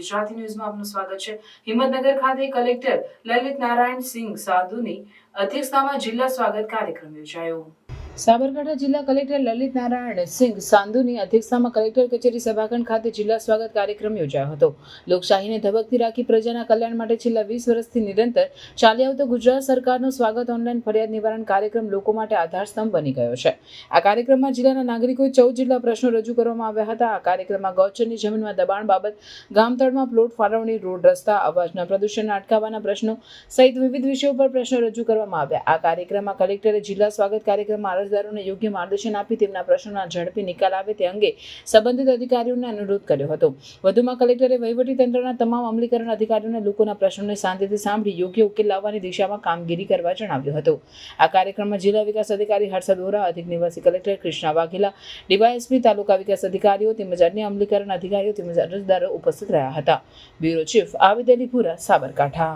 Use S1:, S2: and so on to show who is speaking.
S1: ગુજરાતી ન્યૂઝમાં આપનું સ્વાગત છે। હિંમતનગર ખાતે કલેક્ટર લલિત નારાયણ સિંહ સાધુની અધ્યક્ષતામાં જિલ્લા સ્વાગત કાર્યક્રમ યોજાયો। સાબરકાંઠા જિલ્લા કલેક્ટર લલિત નારાયણ સિંહ સાંધુની અધ્યક્ષતામાં કલેક્ટર કચેરી સભાખંડ ખાતે જિલ્લા સ્વાગત કાર્યક્રમ યોજાયો હતો। લોકશાહીને ધબકતી રાખી પ્રજાના કલ્યાણ માટે છેલ્લા 20 વર્ષથી નિરંતર ચાલી આવતો ગુજરાત સરકારનો સ્વાગત ઓનલાઈન ફરિયાદ નિવારણ કાર્યક્રમ લોકો માટે આધારસ્તંભ બની ગયો છે। આ કાર્યક્રમમાં જિલ્લાના નાગરિકોએ 14 જેટલા પ્રશ્નો રજૂ કરવામાં આવ્યા હતા। આ કાર્યક્રમમાં ગૌચરની જમીનમાં દબાણ બાબત, ગામતળમાં પ્લોટ ફાળવણી, રોડ રસ્તા, અવાજના પ્રદૂષણને અટકાવવાના પ્રશ્નો સહિત વિવિધ વિષયો પર પ્રશ્નો રજૂ કરવામાં આવ્યા। આ કાર્યક્રમમાં કલેક્ટરે જિલ્લા સ્વાગત કાર્યક્રમમાં અરજદારોને યોગ્ય માર્ગદર્શન આપી તેમના પ્રશ્નોના ઝડપી નિકાલ આવે તે અંગે સંબંધિત અધિકારીઓને અનુરોધ કર્યો હતો। વધુમાં કલેક્ટરે વહીવટી તંત્રના તમામ અમલીકરણ અધિકારીઓને લોકોના પ્રશ્નોને શાંતિથી સાંભળી યોગ્ય ઉકેલ લાવવાની દિશામાં કામગીરી કરવા જણાવ્યું હતું। આ કાર્યક્રમમાં જિલ્લા વિકાસ અધિકારી હર્ષદ વોરા, અધિક નિવાસી કલેક્ટર કૃષ્ણા વાઘેલા, ડીવાયએસપી, તાલુકા વિકાસ અધિકારીઓ તેમજ અન્ય અમલીકરણ અધિકારીઓ તેમજ અરજદારો ઉપસ્થિત રહ્યા હતા। Bureau chief Aavid Alipura, Sabarkantha.